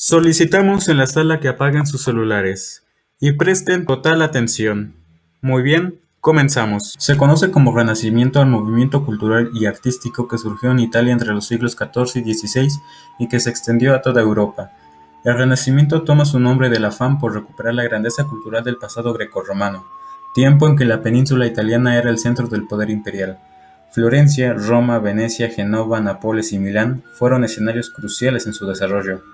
Solicitamos en la sala que apaguen sus celulares y presten total atención. Muy bien, comenzamos. Se conoce como Renacimiento al movimiento cultural y artístico que surgió en Italia entre los siglos XIV y XVI y que se extendió a toda Europa. El Renacimiento toma su nombre del afán por recuperar la grandeza cultural del pasado grecorromano, tiempo en que la península italiana era el centro del poder imperial. Florencia, Roma, Venecia, Génova, Nápoles y Milán fueron escenarios cruciales en su desarrollo.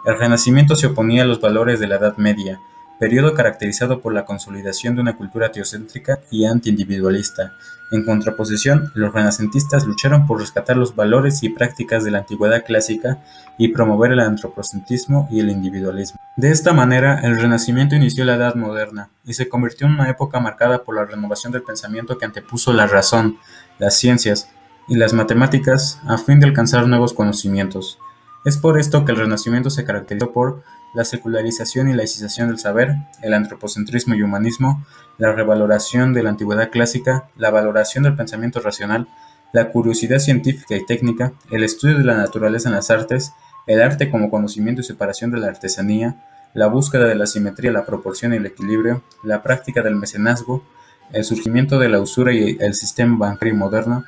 El Renacimiento se oponía a los valores de la Edad Media, periodo caracterizado por la consolidación de una cultura teocéntrica y anti-individualista. En contraposición, los renacentistas lucharon por rescatar los valores y prácticas de la antigüedad clásica y promover el antropocentrismo y el individualismo. De esta manera, el Renacimiento inició la Edad Moderna y se convirtió en una época marcada por la renovación del pensamiento que antepuso la razón, las ciencias y las matemáticas a fin de alcanzar nuevos conocimientos. Es por esto que el Renacimiento se caracterizó por la secularización y laicización del saber, el antropocentrismo y humanismo, la revaloración de la antigüedad clásica, la valoración del pensamiento racional, la curiosidad científica y técnica, el estudio de la naturaleza en las artes, el arte como conocimiento y separación de la artesanía, la búsqueda de la simetría, la proporción y el equilibrio, la práctica del mecenazgo, el surgimiento de la usura y el sistema bancario moderno,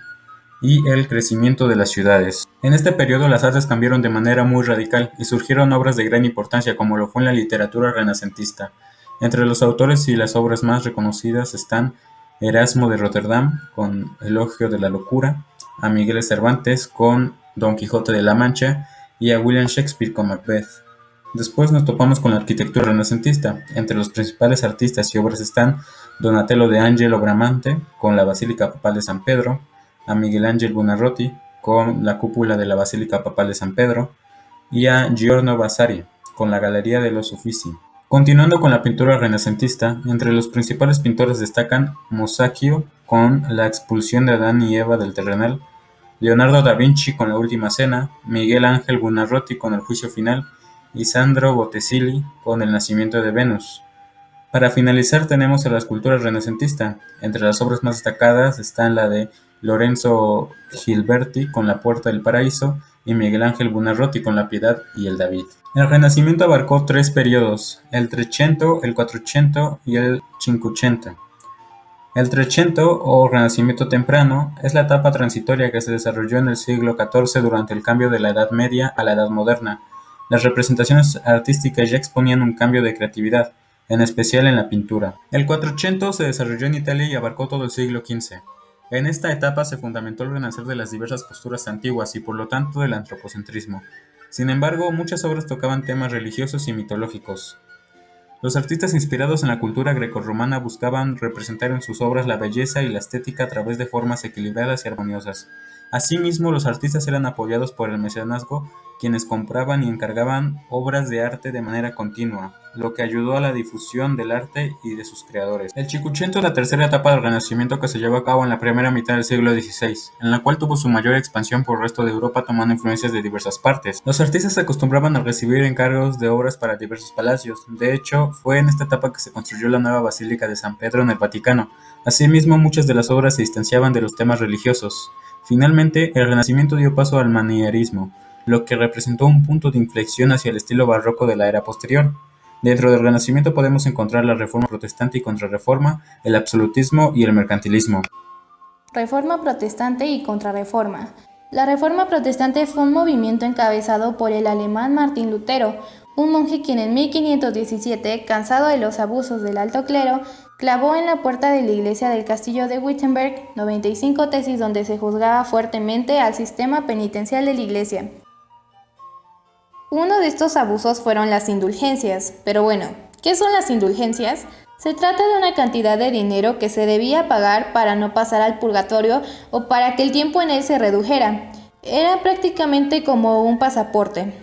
y el crecimiento de las ciudades. En este periodo las artes cambiaron de manera muy radical y surgieron obras de gran importancia como lo fue en la literatura renacentista. Entre los autores y las obras más reconocidas están Erasmo de Rotterdam con Elogio de la Locura, a Miguel Cervantes con Don Quijote de la Mancha y a William Shakespeare con Macbeth. Después nos topamos con la arquitectura renacentista. Entre los principales artistas y obras están Donatello de Angelo Bramante con la Basílica Papal de San Pedro, a Miguel Ángel Buonarroti con la cúpula de la Basílica Papal de San Pedro y a Giorgio Vasari con la Galería de los Uffizi. Continuando con la pintura renacentista, entre los principales pintores destacan Masaccio con la expulsión de Adán y Eva del terrenal, Leonardo da Vinci con la Última Cena, Miguel Ángel Buonarroti con el Juicio Final y Sandro Botticelli con el Nacimiento de Venus. Para finalizar tenemos a la escultura renacentista. Entre las obras más destacadas están la de Lorenzo Gilberti con la Puerta del Paraíso y Miguel Ángel Buonarroti con la Piedad y el David. El Renacimiento abarcó tres periodos, el Trecento, el Quattrocento y el Cinquecento. El Trecento, o Renacimiento temprano, es la etapa transitoria que se desarrolló en el siglo XIV durante el cambio de la Edad Media a la Edad Moderna. Las representaciones artísticas ya exponían un cambio de creatividad, en especial en la pintura. El Quattrocento se desarrolló en Italia y abarcó todo el siglo XV. En esta etapa se fundamentó el renacer de las diversas posturas antiguas y por lo tanto del antropocentrismo. Sin embargo, muchas obras tocaban temas religiosos y mitológicos. Los artistas inspirados en la cultura grecorromana buscaban representar en sus obras la belleza y la estética a través de formas equilibradas y armoniosas. Asimismo, los artistas eran apoyados por el mecenazgo, quienes compraban y encargaban obras de arte de manera continua, lo que ayudó a la difusión del arte y de sus creadores. El Cinquecento es la tercera etapa del Renacimiento que se llevó a cabo en la primera mitad del siglo XVI, en la cual tuvo su mayor expansión por el resto de Europa tomando influencias de diversas partes. Los artistas se acostumbraban a recibir encargos de obras para diversos palacios. De hecho, fue en esta etapa que se construyó la nueva Basílica de San Pedro en el Vaticano. Asimismo, muchas de las obras se distanciaban de los temas religiosos. Finalmente, el Renacimiento dio paso al manierismo, lo que representó un punto de inflexión hacia el estilo barroco de la era posterior. Dentro del Renacimiento podemos encontrar la Reforma Protestante y Contrarreforma, el absolutismo y el mercantilismo. Reforma protestante y contrarreforma. La Reforma protestante fue un movimiento encabezado por el alemán Martín Lutero, un monje quien en 1517, cansado de los abusos del alto clero, clavó en la puerta de la iglesia del castillo de Wittenberg 95 tesis donde se juzgaba fuertemente al sistema penitencial de la iglesia. Uno de estos abusos fueron las indulgencias, pero bueno, ¿qué son las indulgencias? Se trata de una cantidad de dinero que se debía pagar para no pasar al purgatorio o para que el tiempo en él se redujera. Era prácticamente como un pasaporte.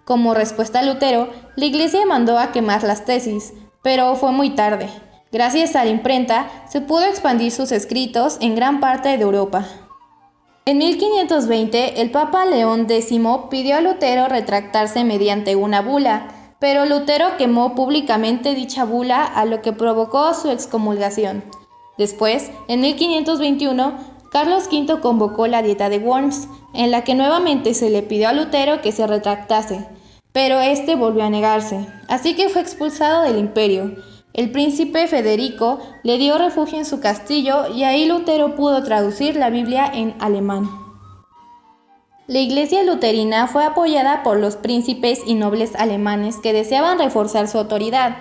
Como respuesta a Lutero, la iglesia mandó a quemar las tesis, pero fue muy tarde. Gracias a la imprenta, se pudo expandir sus escritos en gran parte de Europa. En 1520, el Papa León X pidió a Lutero retractarse mediante una bula, pero Lutero quemó públicamente dicha bula, a lo que provocó su excomulgación. Después, en 1521, Carlos V convocó la Dieta de Worms, en la que nuevamente se le pidió a Lutero que se retractase. pero este volvió a negarse, así que fue expulsado del imperio. El príncipe Federico le dio refugio en su castillo y ahí Lutero pudo traducir la Biblia en alemán. La Iglesia luterana fue apoyada por los príncipes y nobles alemanes que deseaban reforzar su autoridad.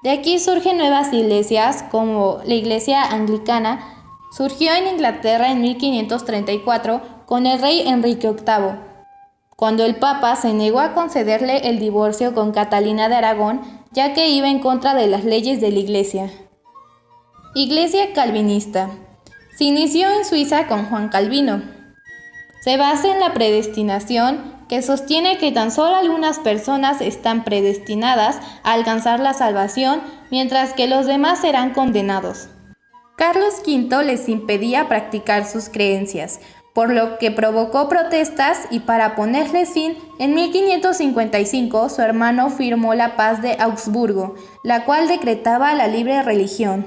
De aquí surgen nuevas iglesias, como la Iglesia anglicana. Surgió en Inglaterra en 1534 con el rey Enrique VIII, cuando el Papa se negó a concederle el divorcio con Catalina de Aragón, ya que iba en contra de las leyes de la Iglesia. Iglesia calvinista. Se inició en Suiza con Juan Calvino. Se basa en la predestinación, que sostiene que tan solo algunas personas están predestinadas a alcanzar la salvación, mientras que los demás serán condenados. Carlos V les impedía practicar sus creencias, por lo que provocó protestas y para ponerles fin, en 1555 su hermano firmó la Paz de Augsburgo, la cual decretaba la libre religión.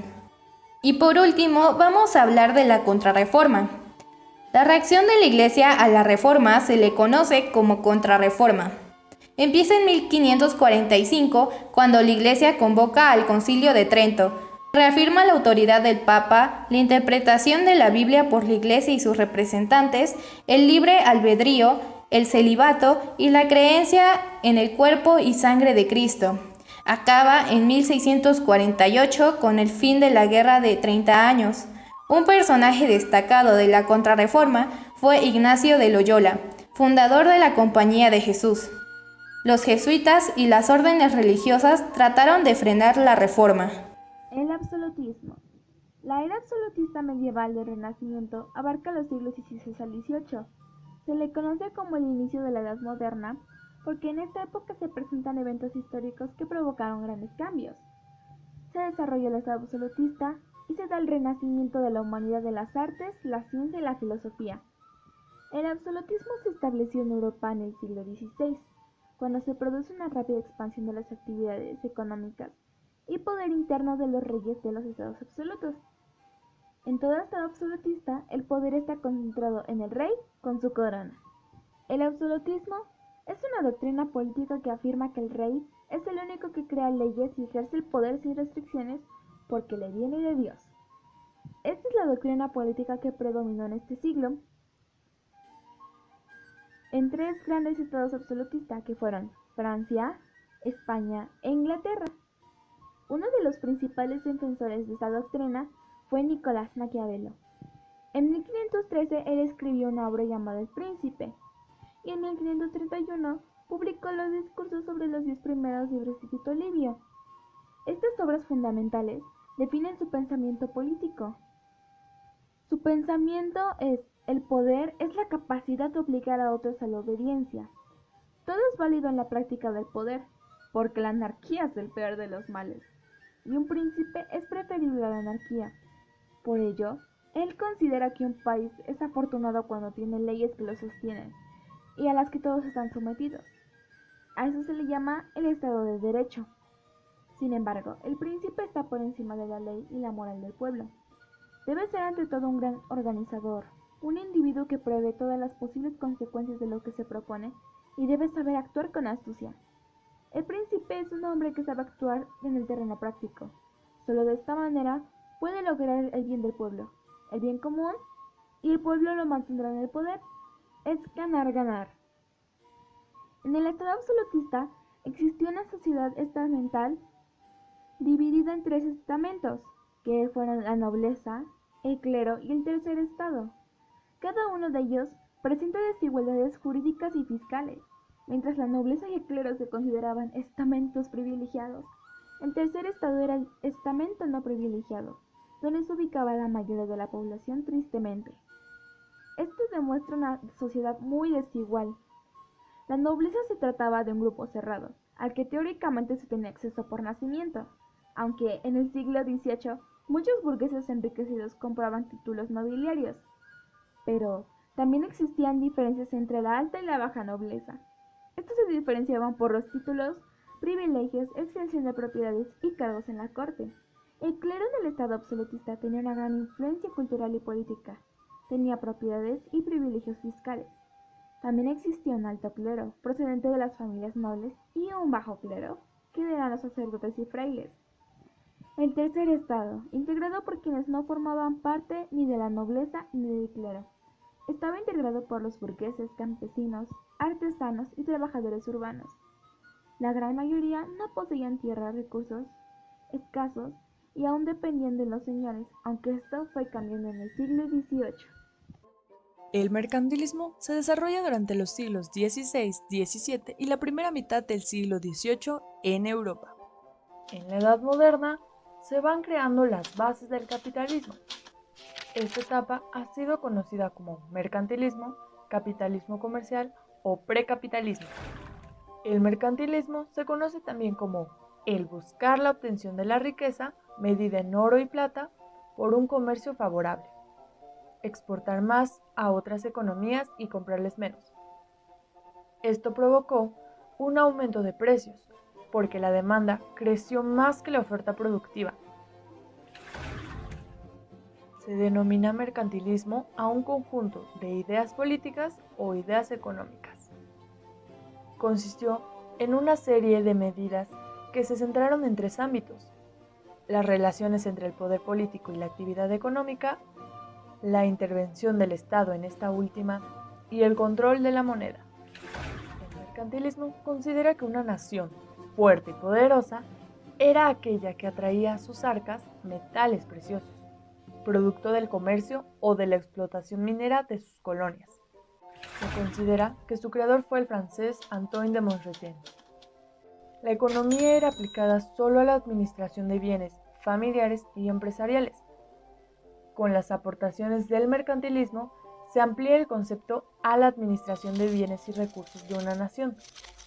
Y por último, vamos a hablar de la Contrarreforma. La reacción de la Iglesia a la Reforma se le conoce como Contrarreforma. Empieza en 1545, cuando la Iglesia convoca al Concilio de Trento, reafirma la autoridad del Papa, la interpretación de la Biblia por la Iglesia y sus representantes, el libre albedrío, el celibato y la creencia en el cuerpo y sangre de Cristo. Acaba en 1648 con el fin de la Guerra de 30 años. Un personaje destacado de la Contrarreforma fue Ignacio de Loyola, fundador de la Compañía de Jesús. Los jesuitas y las órdenes religiosas trataron de frenar la reforma. El absolutismo. La era absolutista medieval del Renacimiento abarca los siglos XVI al XVIII. Se le conoce como el inicio de la Edad Moderna porque en esta época se presentan eventos históricos que provocaron grandes cambios. Se desarrolla el Estado absolutista y se da el renacimiento de la humanidad de las artes, la ciencia y la filosofía. El absolutismo se estableció en Europa en el siglo XVI, cuando se produce una rápida expansión de las actividades económicas y poder interno de los reyes de los estados absolutos. En todo estado absolutista, el poder está concentrado en el rey con su corona. El absolutismo es una doctrina política que afirma que el rey es el único que crea leyes y ejerce el poder sin restricciones porque le viene de Dios. Esta es la doctrina política que predominó en este siglo en tres grandes estados absolutistas que fueron Francia, España e Inglaterra. Uno de los principales defensores de esta doctrina fue Nicolás Maquiavelo. En 1513 él escribió una obra llamada El Príncipe, y en 1531 publicó los discursos sobre los 10 primeros libros de Tito Livio. Estas obras fundamentales definen su pensamiento político. Su pensamiento es: el poder es la capacidad de obligar a otros a la obediencia. Todo es válido en la práctica del poder, porque la anarquía es el peor de los males, y un príncipe es preferible a la anarquía. Por ello, él considera que un país es afortunado cuando tiene leyes que lo sostienen y a las que todos están sometidos. A eso se le llama el Estado de Derecho. Sin embargo, el príncipe está por encima de la ley y la moral del pueblo. Debe ser ante todo un gran organizador, un individuo que prevé todas las posibles consecuencias de lo que se propone y debe saber actuar con astucia. El príncipe es un hombre que sabe actuar en el terreno práctico. Solo de esta manera puede lograr el bien del pueblo, el bien común, y el pueblo lo mantendrá en el poder. Es ganar, ganar. En el estado absolutista existió una sociedad estamental dividida en tres estamentos, que fueron la nobleza, el clero y el tercer estado. Cada uno de ellos presenta desigualdades jurídicas y fiscales. Mientras la nobleza y el clero se consideraban estamentos privilegiados, el tercer estado era el estamento no privilegiado, donde se ubicaba la mayoría de la población tristemente. Esto demuestra una sociedad muy desigual. La nobleza se trataba de un grupo cerrado, al que teóricamente se tenía acceso por nacimiento, aunque en el siglo XVIII muchos burgueses enriquecidos compraban títulos nobiliarios. Pero también existían diferencias entre la alta y la baja nobleza. Estos se diferenciaban por los títulos, privilegios, extensión de propiedades y cargos en la corte. El clero del estado absolutista tenía una gran influencia cultural y política. Tenía propiedades y privilegios fiscales. También existía un alto clero, procedente de las familias nobles, y un bajo clero, que eran los sacerdotes y frailes. El tercer estado, integrado por quienes no formaban parte ni de la nobleza ni del clero, estaba integrado por los burgueses, campesinos, artesanos y trabajadores urbanos. La gran mayoría no poseían tierras, recursos escasos y aún dependían de los señores, aunque esto fue cambiando en el siglo XVIII. El mercantilismo se desarrolla durante los siglos XVI, XVII y la primera mitad del siglo XVIII en Europa. En la Edad Moderna se van creando las bases del capitalismo. Esta etapa ha sido conocida como mercantilismo, capitalismo comercial o precapitalismo. El mercantilismo se conoce también como el buscar la obtención de la riqueza medida en oro y plata por un comercio favorable, exportar más a otras economías y comprarles menos. Esto provocó un aumento de precios, porque la demanda creció más que la oferta productiva. Se denomina mercantilismo a un conjunto de ideas políticas o ideas económicas. Consistió en una serie de medidas que se centraron en tres ámbitos: las relaciones entre el poder político y la actividad económica, la intervención del Estado en esta última y el control de la moneda. El mercantilismo considera que una nación fuerte y poderosa era aquella que atraía a sus arcas metales preciosos, producto del comercio o de la explotación minera de sus colonias. Se considera que su creador fue el francés Antoine de Montreuil. La economía era aplicada solo a la administración de bienes familiares y empresariales. Con las aportaciones del mercantilismo se amplía el concepto a la administración de bienes y recursos de una nación,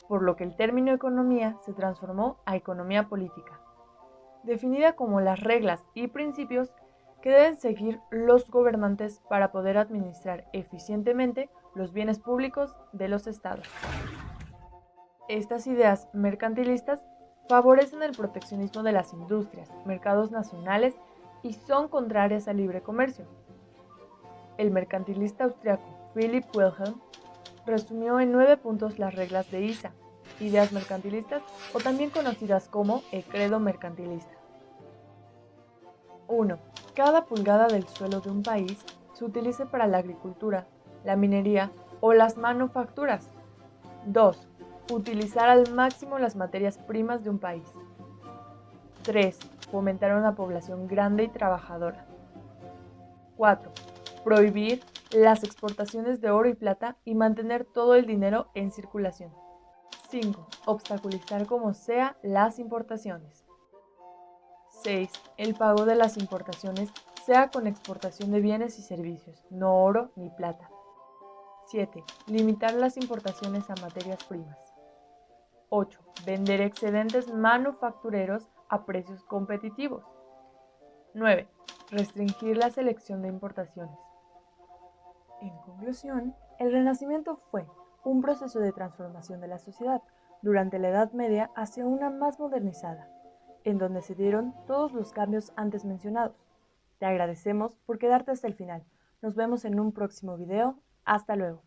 por lo que el término economía se transformó a economía política, definida como las reglas y principios que deben seguir los gobernantes para poder administrar eficientemente los bienes públicos de los estados. Estas ideas mercantilistas favorecen el proteccionismo de las industrias, mercados nacionales y son contrarias al libre comercio. El mercantilista austriaco Philipp Wilhelm resumió en 9 puntos las reglas de ISA, ideas mercantilistas, o también conocidas como el credo mercantilista. 1. Cada pulgada del suelo de un país se utilice para la agricultura, la minería o las manufacturas. 2. Utilizar al máximo las materias primas de un país. 3. Fomentar una población grande y trabajadora. 4. Prohibir las exportaciones de oro y plata y mantener todo el dinero en circulación. 5. Obstaculizar como sea las importaciones. 6. El pago de las importaciones sea con exportación de bienes y servicios, no oro ni plata. 7. Limitar las importaciones a materias primas. 8. Vender excedentes manufactureros a precios competitivos. 9. Restringir la selección de importaciones. En conclusión, el Renacimiento fue un proceso de transformación de la sociedad durante la Edad Media hacia una más modernizada, en donde se dieron todos los cambios antes mencionados. Te agradecemos por quedarte hasta el final. Nos vemos en un próximo video. Hasta luego.